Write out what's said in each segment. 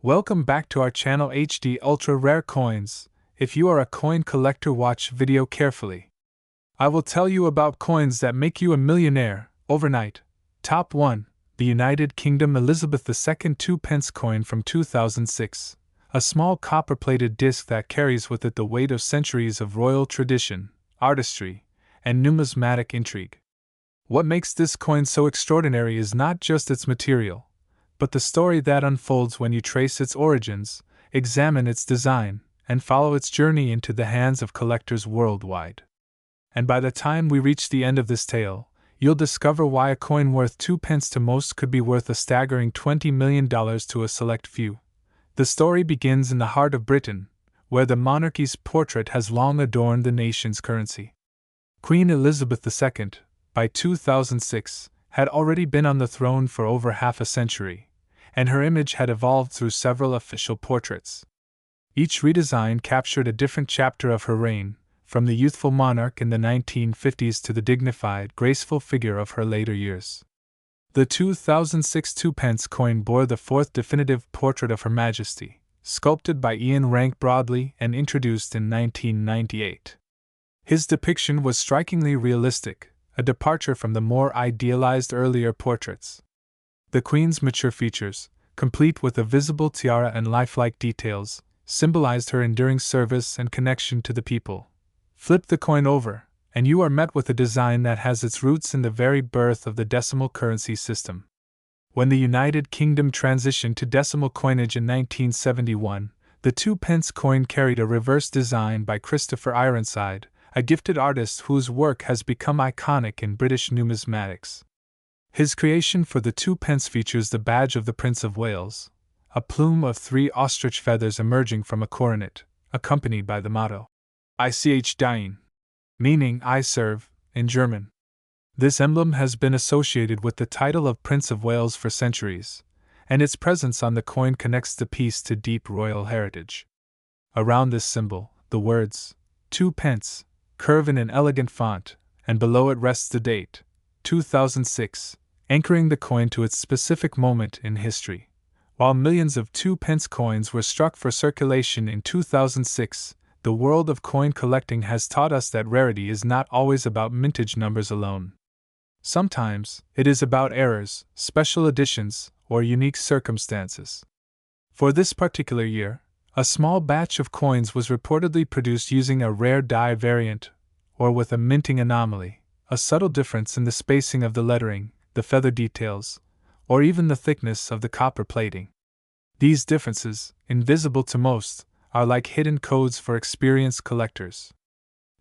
Welcome back to our channel HD Ultra Rare Coins. If you are a coin collector, watch video carefully. I will tell you about coins that make you a millionaire overnight. Top 1. The United Kingdom Elizabeth II 2 pence coin from 2006. A small copper-plated disc that carries with it the weight of centuries of royal tradition, artistry, and numismatic intrigue. What makes this coin so extraordinary is not just its material, but the story that unfolds when you trace its origins, examine its design, and follow its journey into the hands of collectors worldwide. And by the time we reach the end of this tale, you'll discover why a coin worth 2 pence to most could be worth a staggering $20 million to a select few. The story begins in the heart of Britain, where the monarchy's portrait has long adorned the nation's currency. Queen Elizabeth II, by 2006, had already been on the throne for over half a century, and her image had evolved through several official portraits. Each redesign captured a different chapter of her reign, from the youthful monarch in the 1950s to the dignified, graceful figure of her later years. The 2006 2 pence coin bore the fourth definitive portrait of Her Majesty, sculpted by Ian Rank Broadley and introduced in 1998. His depiction was strikingly realistic, a departure from the more idealized earlier portraits. The Queen's mature features, complete with a visible tiara and lifelike details, symbolized her enduring service and connection to the people. Flip the coin over, and you are met with a design that has its roots in the very birth of the decimal currency system. When the United Kingdom transitioned to decimal coinage in 1971, the 2 pence coin carried a reverse design by Christopher Ironside, a gifted artist whose work has become iconic in British numismatics. His creation for the 2 pence features the badge of the Prince of Wales, a plume of 3 ostrich feathers emerging from a coronet, accompanied by the motto, Ich diene, meaning I serve, in German. This emblem has been associated with the title of Prince of Wales for centuries, and its presence on the coin connects the piece to deep royal heritage. Around this symbol, the words, 2 pence, curve in an elegant font, and below it rests the date, 2006, anchoring the coin to its specific moment in history. While millions of 2 pence coins were struck for circulation in 2006, the world of coin collecting has taught us that rarity is not always about mintage numbers alone. Sometimes, it is about errors, special editions, or unique circumstances. For this particular year, a small batch of coins was reportedly produced using a rare die variant, or with a minting anomaly, a subtle difference in the spacing of the lettering, the feather details, or even the thickness of the copper plating. These differences, invisible to most, are like hidden codes for experienced collectors.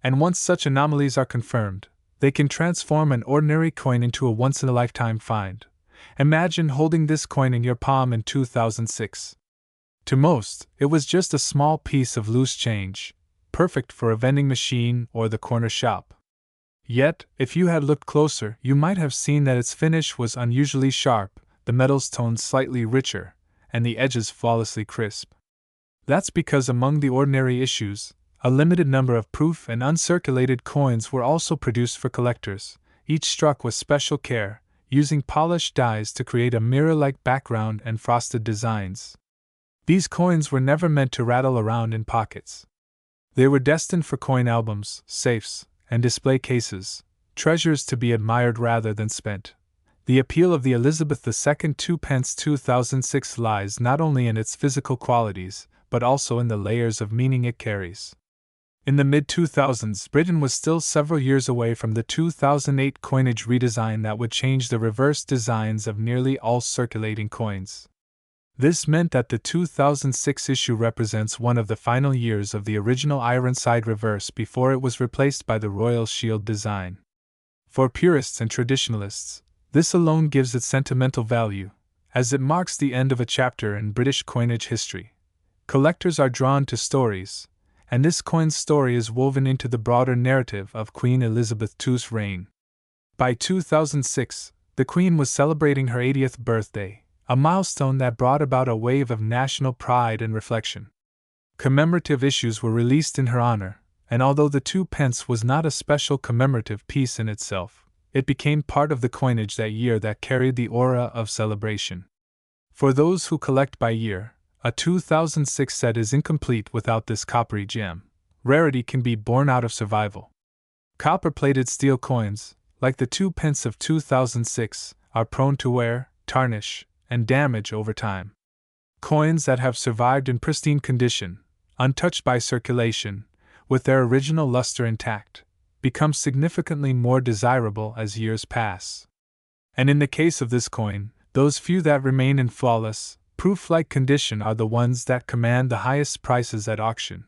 And once such anomalies are confirmed, they can transform an ordinary coin into a once-in-a-lifetime find. Imagine holding this coin in your palm in 2006. To most, it was just a small piece of loose change, perfect for a vending machine or the corner shop. Yet, if you had looked closer, you might have seen that its finish was unusually sharp, the metal's tone slightly richer, and the edges flawlessly crisp. That's because among the ordinary issues, a limited number of proof and uncirculated coins were also produced for collectors, each struck with special care, using polished dies to create a mirror-like background and frosted designs. These coins were never meant to rattle around in pockets. They were destined for coin albums, safes, and display cases, treasures to be admired rather than spent. The appeal of the Elizabeth II 2 pence 2006 lies not only in its physical qualities, but also in the layers of meaning it carries. In the mid-2000s, Britain was still several years away from the 2008 coinage redesign that would change the reverse designs of nearly all circulating coins. This meant that the 2006 issue represents one of the final years of the original Ironside reverse before it was replaced by the Royal Shield design. For purists and traditionalists, this alone gives it sentimental value, as it marks the end of a chapter in British coinage history. Collectors are drawn to stories, and this coin's story is woven into the broader narrative of Queen Elizabeth II's reign. By 2006, the Queen was celebrating her 80th birthday, a milestone that brought about a wave of national pride and reflection. Commemorative issues were released in her honor, and although the 2 pence was not a special commemorative piece in itself, it became part of the coinage that year that carried the aura of celebration. For those who collect by year, A 2006 set is incomplete without this coppery gem. Rarity can be born out of survival. Copper-plated steel coins, like the 2 pence of 2006, are prone to wear, tarnish, and damage over time. Coins that have survived in pristine condition, untouched by circulation, with their original luster intact, become significantly more desirable as years pass. And in the case of this coin, those few that remain in flawless, proof-like condition are the ones that command the highest prices at auction.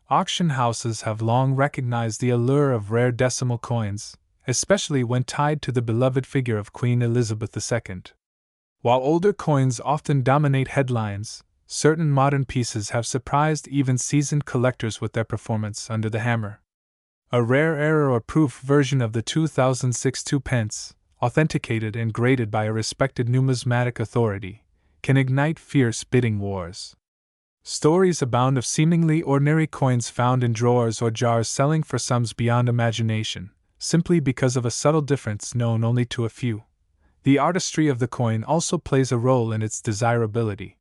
Auction houses have long recognized the allure of rare decimal coins, especially when tied to the beloved figure of Queen Elizabeth II. While older coins often dominate headlines, certain modern pieces have surprised even seasoned collectors with their performance under the hammer. A rare error or proof version of the 2006 2 pence, authenticated and graded by a respected numismatic authority, can ignite fierce bidding wars. Stories abound of seemingly ordinary coins found in drawers or jars selling for sums beyond imagination, simply because of a subtle difference known only to a few. The artistry of the coin also plays a role in its desirability.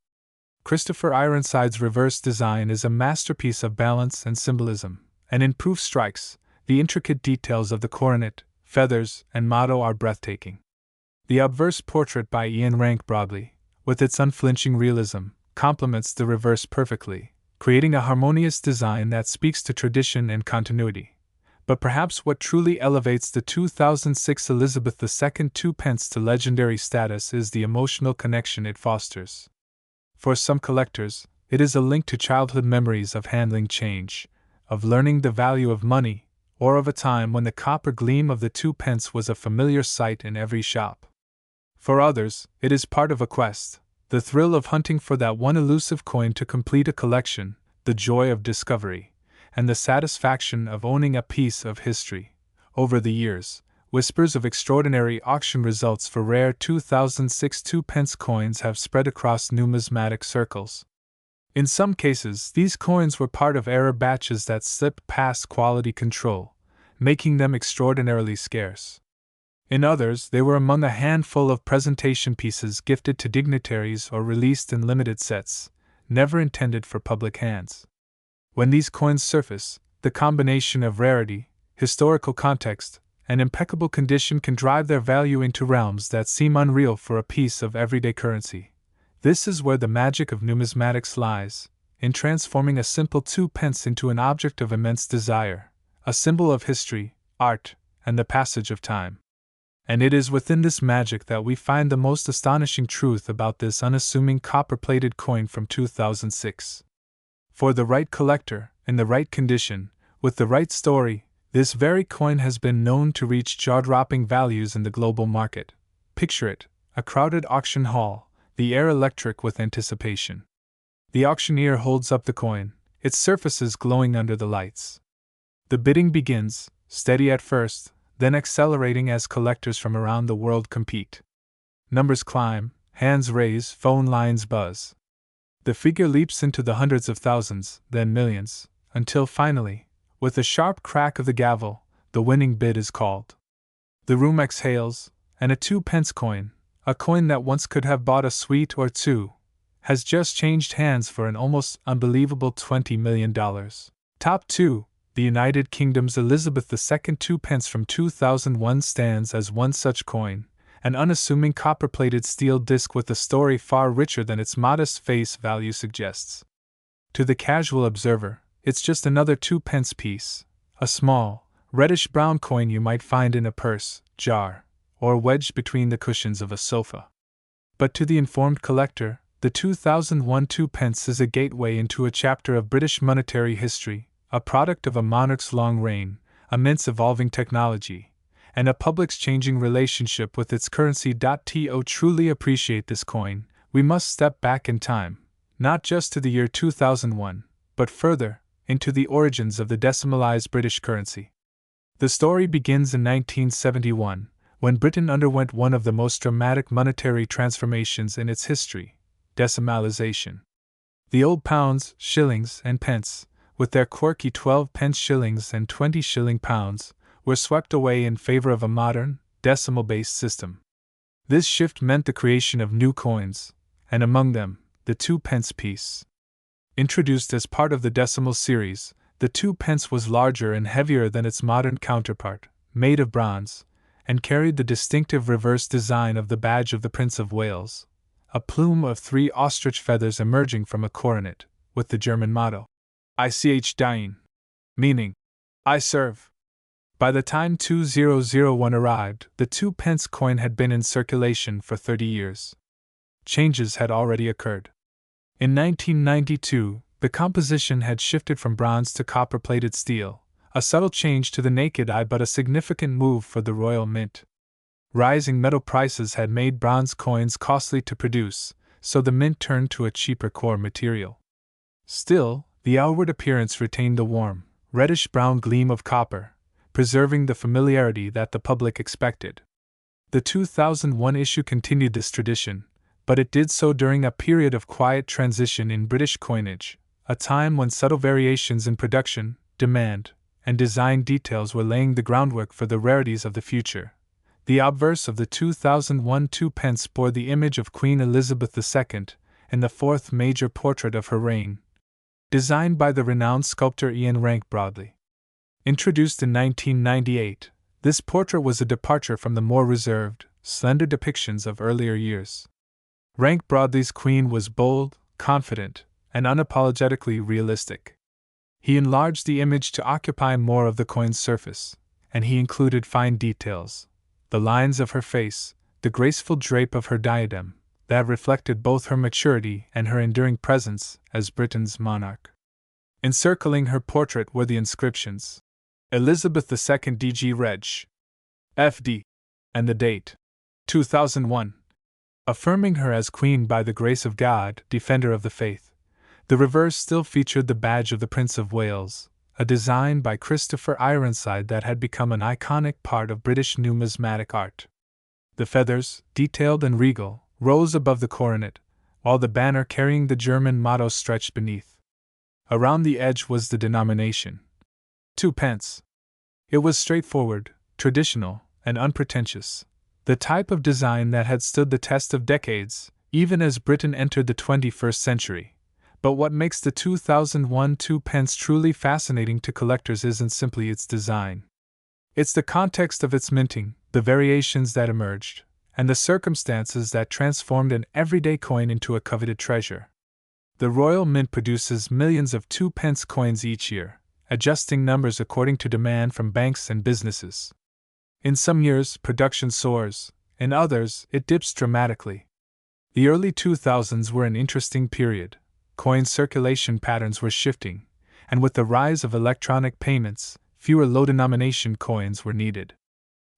Christopher Ironside's reverse design is a masterpiece of balance and symbolism, and in proof strikes, the intricate details of the coronet, feathers, and motto are breathtaking. The obverse portrait by Ian Rank Broadley, with its unflinching realism, complements the reverse perfectly, creating a harmonious design that speaks to tradition and continuity. But perhaps what truly elevates the 2006 Elizabeth II 2 pence to legendary status is the emotional connection it fosters. For some collectors, it is a link to childhood memories of handling change, of learning the value of money, or of a time when the copper gleam of the 2 pence was a familiar sight in every shop. For others, it is part of a quest, the thrill of hunting for that one elusive coin to complete a collection, the joy of discovery, and the satisfaction of owning a piece of history. Over the years, whispers of extraordinary auction results for rare 2006 2 pence coins have spread across numismatic circles. In some cases, these coins were part of error batches that slipped past quality control, making them extraordinarily scarce. In others, they were among a handful of presentation pieces gifted to dignitaries or released in limited sets, never intended for public hands. When these coins surface, the combination of rarity, historical context, and impeccable condition can drive their value into realms that seem unreal for a piece of everyday currency. This is where the magic of numismatics lies, in transforming a simple 2 pence into an object of immense desire, a symbol of history, art, and the passage of time. And it is within this magic that we find the most astonishing truth about this unassuming copper-plated coin from 2006. For the right collector, in the right condition, with the right story, this very coin has been known to reach jaw-dropping values in the global market. Picture it, a crowded auction hall, the air electric with anticipation. The auctioneer holds up the coin, its surfaces glowing under the lights. The bidding begins, steady at first, then accelerating as collectors from around the world compete. Numbers climb, hands raise, phone lines buzz. The figure leaps into the hundreds of thousands, then millions, until finally, with a sharp crack of the gavel, the winning bid is called. The room exhales, and a 2 pence coin, a coin that once could have bought a sweet or two, has just changed hands for an almost unbelievable $20 million. Top 2. The United Kingdom's Elizabeth II 2 pence from 2001 stands as one such coin, an unassuming copper-plated steel disc with a story far richer than its modest face value suggests. To the casual observer, it's just another 2 pence piece, a small, reddish-brown coin you might find in a purse, jar, or wedged between the cushions of a sofa. But to the informed collector, the 2001 2 pence is a gateway into a chapter of British monetary history, a product of a monarch's long reign, immense evolving technology, and a public's changing relationship with its currency. To truly appreciate this coin, we must step back in time, not just to the year 2001, but further, into the origins of the decimalized British currency. The story begins in 1971, when Britain underwent one of the most dramatic monetary transformations in its history, decimalization. The old pounds, shillings, and pence, with their quirky 12-pence shillings and 20-shilling pounds, were swept away in favor of a modern, decimal-based system. This shift meant the creation of new coins, and among them, the 2-pence piece. Introduced as part of the decimal series, the 2-pence was larger and heavier than its modern counterpart, made of bronze, and carried the distinctive reverse design of the badge of the Prince of Wales, a plume of 3 ostrich feathers emerging from a coronet, with the German motto, Ich diene, meaning, I serve. By the time 2001 arrived, the 2-pence coin had been in circulation for 30 years. Changes had already occurred. In 1992, the composition had shifted from bronze to copper-plated steel, a subtle change to the naked eye but a significant move for the Royal Mint. Rising metal prices had made bronze coins costly to produce, so the mint turned to a cheaper core material. Still, the outward appearance retained the warm, reddish-brown gleam of copper, preserving the familiarity that the public expected. The 2001 issue continued this tradition, but it did so during a period of quiet transition in British coinage, a time when subtle variations in production, demand, and design details were laying the groundwork for the rarities of the future. The obverse of the 2001 2-pence bore the image of Queen Elizabeth II in the fourth major portrait of her reign, designed by the renowned sculptor Ian Rank Broadley. Introduced in 1998, this portrait was a departure from the more reserved, slender depictions of earlier years. Rank Broadley's queen was bold, confident, and unapologetically realistic. He enlarged the image to occupy more of the coin's surface, and he included fine details, the lines of her face, the graceful drape of her diadem, that reflected both her maturity and her enduring presence as Britain's monarch. Encircling her portrait were the inscriptions, Elizabeth II DG Reg. FD, and the date, 2001. Affirming her as Queen by the grace of God, Defender of the Faith. The reverse still featured the badge of the Prince of Wales, a design by Christopher Ironside that had become an iconic part of British numismatic art. The feathers, detailed and regal, rose above the coronet, while the banner carrying the German motto stretched beneath. Around the edge was the denomination, 2-pence. It was straightforward, traditional, and unpretentious, the type of design that had stood the test of decades, even as Britain entered the 21st century. But what makes the 2001 2-pence truly fascinating to collectors isn't simply its design. It's the context of its minting, the variations that emerged, and the circumstances that transformed an everyday coin into a coveted treasure. The Royal Mint produces millions of 2-pence coins each year, adjusting numbers according to demand from banks and businesses. In some years, production soars, in others, it dips dramatically. The early 2000s were an interesting period. Coin circulation patterns were shifting, and with the rise of electronic payments, fewer low-denomination coins were needed.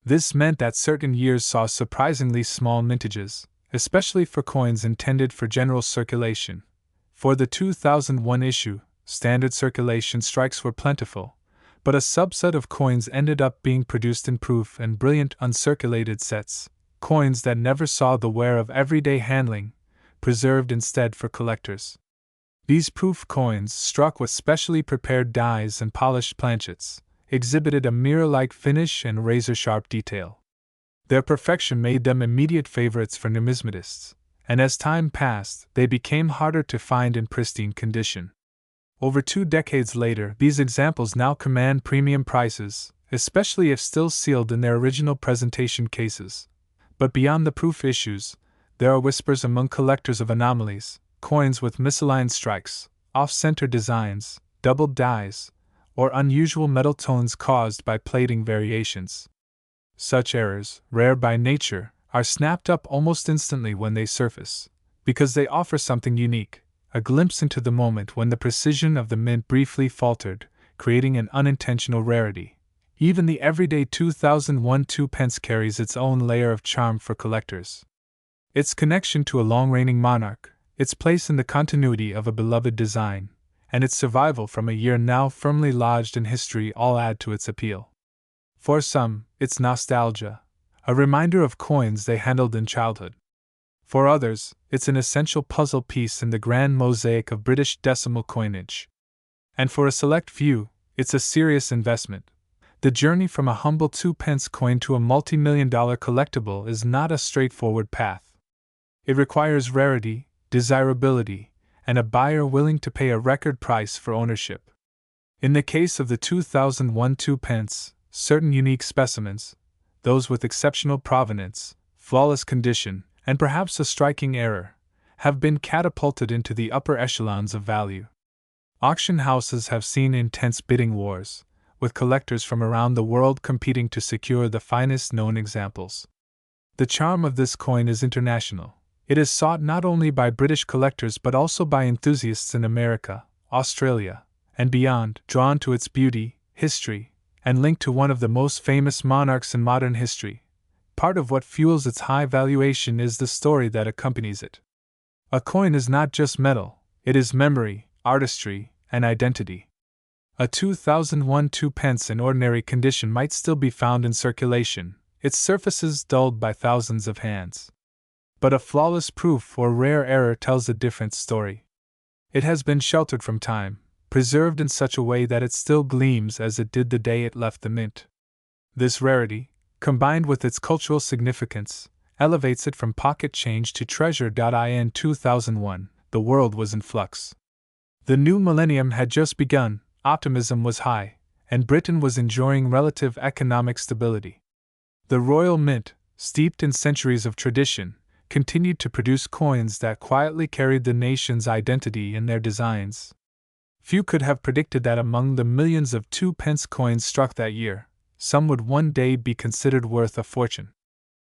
This meant that certain years saw surprisingly small mintages, especially for coins intended for general circulation. For the 2001 issue, standard circulation strikes were plentiful, but a subset of coins ended up being produced in proof and brilliant uncirculated sets, coins that never saw the wear of everyday handling, preserved instead for collectors. These proof coins, struck with specially prepared dies and polished planchets, exhibited a mirror-like finish and razor-sharp detail. Their perfection made them immediate favorites for numismatists, and as time passed, they became harder to find in pristine condition. Over 2 decades later, these examples now command premium prices, especially if still sealed in their original presentation cases. But beyond the proof issues, there are whispers among collectors of anomalies, coins with misaligned strikes, off-center designs, doubled dies, or unusual metal tones caused by plating variations. Such errors, rare by nature, are snapped up almost instantly when they surface, because they offer something unique, a glimpse into the moment when the precision of the mint briefly faltered, creating an unintentional rarity. Even the everyday 2001 2-pence carries its own layer of charm for collectors. Its connection to a long-reigning monarch, its place in the continuity of a beloved design, and its survival from a year now firmly lodged in history all add to its appeal. For some, it's nostalgia, a reminder of coins they handled in childhood. For others, it's an essential puzzle piece in the grand mosaic of British decimal coinage. And for a select few, it's a serious investment. The journey from a humble 2-pence coin to a multi-million-dollar collectible is not a straightforward path. It requires rarity, desirability, and a buyer willing to pay a record price for ownership. In the case of the 2001 2p, certain unique specimens, those with exceptional provenance, flawless condition, and perhaps a striking error, have been catapulted into the upper echelons of value. Auction houses have seen intense bidding wars, with collectors from around the world competing to secure the finest known examples. The charm of this coin is international. It is sought not only by British collectors but also by enthusiasts in America, Australia, and beyond, drawn to its beauty, history, and linked to one of the most famous monarchs in modern history. Part of what fuels its high valuation is the story that accompanies it. A coin is not just metal, it is memory, artistry, and identity. A 2001 2p in ordinary condition might still be found in circulation, its surfaces dulled by thousands of hands. But a flawless proof or rare error tells a different story. It has been sheltered from time, preserved in such a way that it still gleams as it did the day it left the mint. This rarity, combined with its cultural significance, elevates it from pocket change to treasure. In 2001, the world was in flux. The new millennium had just begun, optimism was high, and Britain was enjoying relative economic stability. The Royal Mint, steeped in centuries of tradition, continued to produce coins that quietly carried the nation's identity in their designs. Few could have predicted that among the millions of 2p coins struck that year, some would one day be considered worth a fortune.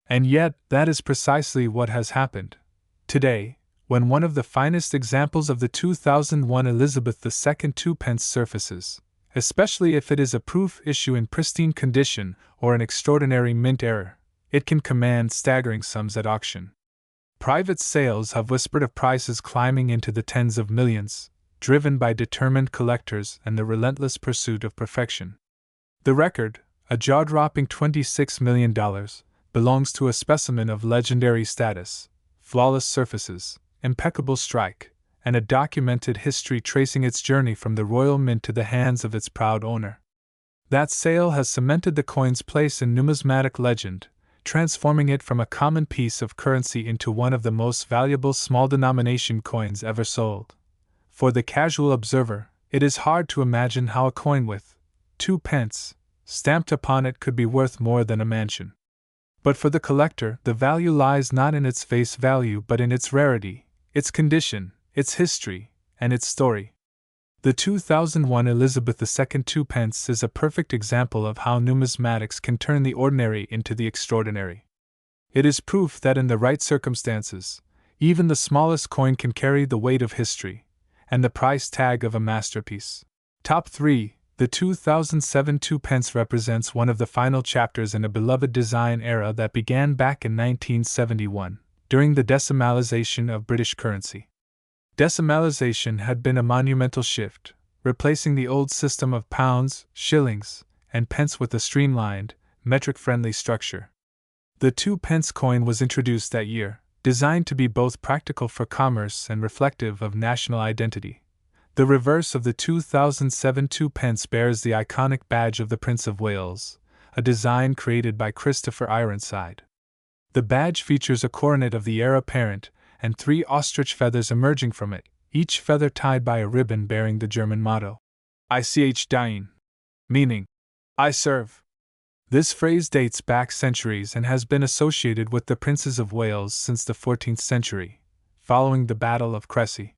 And yet, that is precisely what has happened. Today, when one of the finest examples of the 2001 Elizabeth II 2p surfaces, especially if it is a proof issue in pristine condition or an extraordinary mint error, it can command staggering sums at auction. Private sales have whispered of prices climbing into the tens of millions, driven by determined collectors and the relentless pursuit of perfection. The record, a jaw-dropping $26 million, belongs to a specimen of legendary status, flawless surfaces, impeccable strike, and a documented history tracing its journey from the Royal Mint to the hands of its proud owner. That sale has cemented the coin's place in numismatic legend, transforming it from a common piece of currency into one of the most valuable small-denomination coins ever sold. For the casual observer, it is hard to imagine how a coin with 2p stamped upon it could be worth more than a mansion. But for the collector, the value lies not in its face value but in its rarity, its condition, its history, and its story. The 2001 Elizabeth II 2p is a perfect example of how numismatics can turn the ordinary into the extraordinary. It is proof that in the right circumstances, even the smallest coin can carry the weight of history, and the price tag of a masterpiece. Top 3. The 2007 2p represents one of the final chapters in a beloved design era that began back in 1971, during the decimalization of British currency. Decimalization had been a monumental shift, replacing the old system of pounds, shillings, and pence with a streamlined, metric-friendly structure. The 2p coin was introduced that year, designed to be both practical for commerce and reflective of national identity. The reverse of the 2007 2p bears the iconic badge of the Prince of Wales, a design created by Christopher Ironside. The badge features a coronet of the heir apparent and 3 ostrich feathers emerging from it, each feather tied by a ribbon bearing the German motto, Ich diene, meaning, I serve. This phrase dates back centuries and has been associated with the Princes of Wales since the 14th century, following the Battle of Crecy.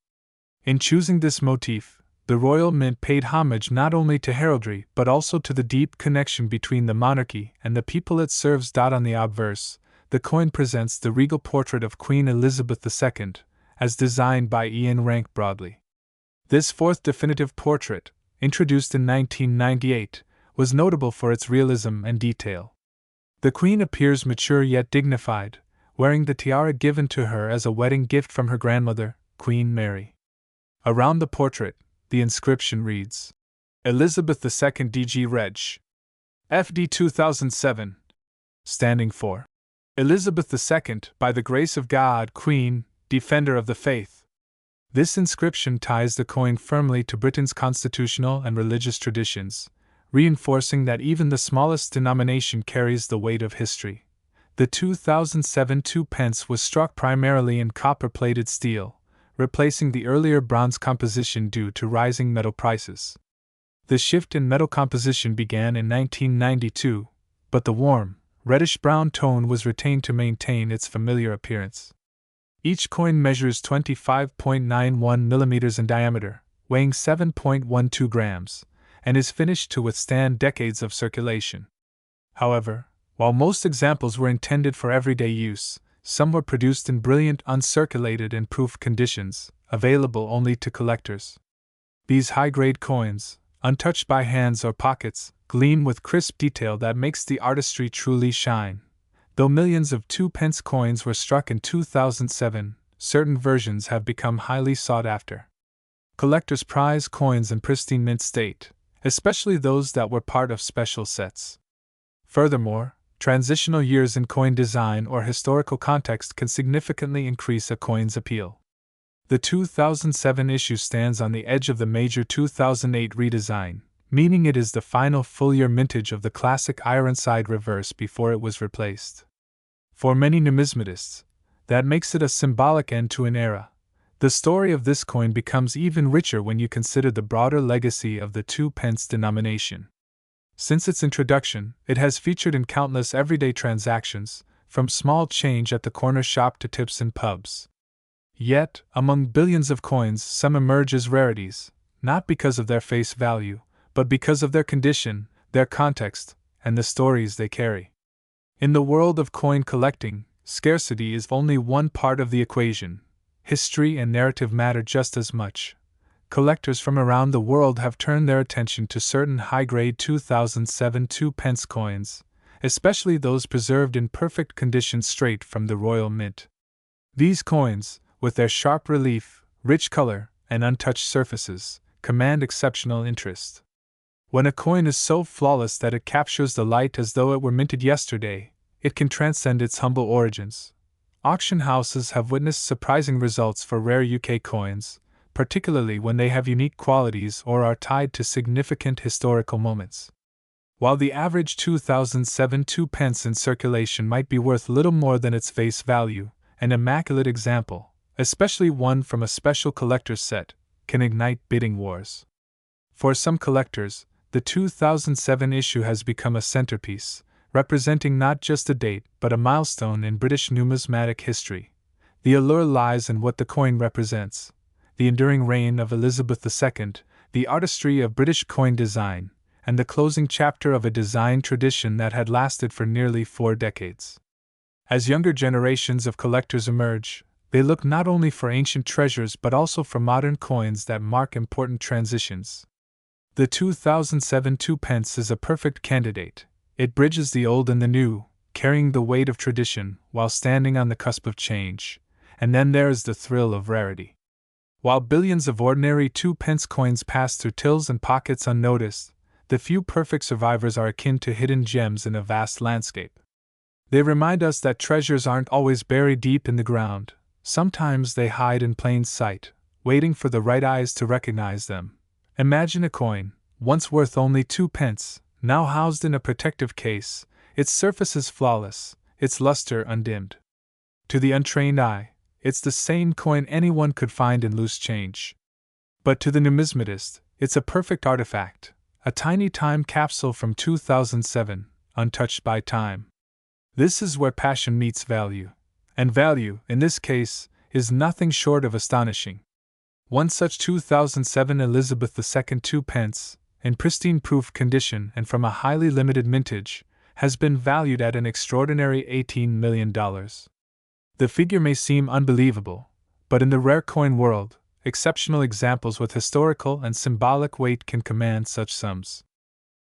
In choosing this motif, the Royal Mint paid homage not only to heraldry but also to the deep connection between the monarchy and the people it serves. On the obverse, the coin presents the regal portrait of Queen Elizabeth II, as designed by Ian Rank Broadley. This fourth definitive portrait, introduced in 1998, was notable for its realism and detail. The Queen appears mature yet dignified, wearing the tiara given to her as a wedding gift from her grandmother, Queen Mary. Around the portrait, the inscription reads, Elizabeth II DG Reg. FD 2007, standing for Elizabeth II, by the grace of God, Queen, Defender of the Faith. This inscription ties the coin firmly to Britain's constitutional and religious traditions, reinforcing that even the smallest denomination carries the weight of history. The 2007 2p was struck primarily in copper-plated steel, replacing the earlier bronze composition due to rising metal prices. The shift in metal composition began in 1992, but the warm, reddish-brown tone was retained to maintain its familiar appearance. Each coin measures 25.91 millimeters in diameter, weighing 7.12 grams, and is finished to withstand decades of circulation. However, while most examples were intended for everyday use, some were produced in brilliant uncirculated and proof conditions, available only to collectors. These high-grade coins, untouched by hands or pockets, gleam with crisp detail that makes the artistry truly shine. Though millions of 2-pence coins were struck in 2007, certain versions have become highly sought after. Collectors prize coins in pristine mint state, especially those that were part of special sets. Furthermore, transitional years in coin design or historical context can significantly increase a coin's appeal. The 2007 issue stands on the edge of the major 2008 redesign, meaning it is the final full-year mintage of the classic Ironside reverse before it was replaced. For many numismatists, that makes it a symbolic end to an era. The story of this coin becomes even richer when you consider the broader legacy of the 2-pence denomination. Since its introduction, it has featured in countless everyday transactions, from small change at the corner shop to tips in pubs. Yet, among billions of coins, some emerge as rarities, not because of their face value, but because of their condition, their context, and the stories they carry. In the world of coin collecting, scarcity is only one part of the equation. History and narrative matter just as much. Collectors from around the world have turned their attention to certain high-grade 2007 2-pence coins, especially those preserved in perfect condition straight from the Royal Mint. These coins, with their sharp relief, rich color, and untouched surfaces, command exceptional interest. When a coin is so flawless that it captures the light as though it were minted yesterday, it can transcend its humble origins. Auction houses have witnessed surprising results for rare UK coins, particularly when they have unique qualities or are tied to significant historical moments. While the average 2007 2-pence in circulation might be worth little more than its face value, an immaculate example, especially one from a special collector's set, can ignite bidding wars. For some collectors, the 2007 issue has become a centerpiece, representing not just a date but a milestone in British numismatic history. The allure lies in what the coin represents: the enduring reign of Elizabeth II, the artistry of British coin design, and the closing chapter of a design tradition that had lasted for nearly 4 decades. As younger generations of collectors emerge, they look not only for ancient treasures but also for modern coins that mark important transitions. The 2007 2-pence is a perfect candidate. It bridges the old and the new, carrying the weight of tradition while standing on the cusp of change. And then there is the thrill of rarity. While billions of ordinary 2-pence coins pass through tills and pockets unnoticed, the few perfect survivors are akin to hidden gems in a vast landscape. They remind us that treasures aren't always buried deep in the ground. Sometimes they hide in plain sight, waiting for the right eyes to recognize them. Imagine a coin, once worth only 2-pence, now housed in a protective case, its surfaces flawless, its luster undimmed. To the untrained eye, it's the same coin anyone could find in loose change. But to the numismatist, it's a perfect artifact, a tiny time capsule from 2007, untouched by time. This is where passion meets value. And value, in this case, is nothing short of astonishing. One such 2007 Elizabeth II 2-pence, in pristine proof condition and from a highly limited mintage, has been valued at an extraordinary $18 million. The figure may seem unbelievable, but in the rare coin world, exceptional examples with historical and symbolic weight can command such sums.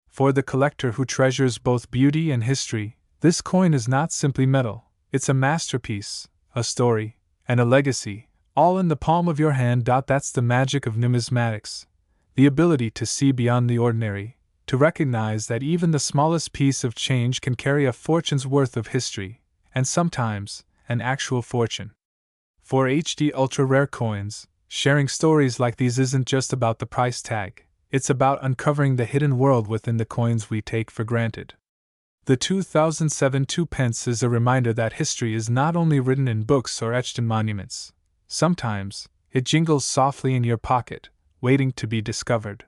For the collector who treasures both beauty and history, this coin is not simply metal, it's a masterpiece, a story, and a legacy, all in the palm of your hand. That's the magic of numismatics, the ability to see beyond the ordinary, to recognize that even the smallest piece of change can carry a fortune's worth of history, and sometimes, an actual fortune. For HD ultra-rare coins, sharing stories like these isn't just about the price tag, it's about uncovering the hidden world within the coins we take for granted. The 2007 2-pence is a reminder that history is not only written in books or etched in monuments. Sometimes, It jingles softly in your pocket, waiting to be discovered.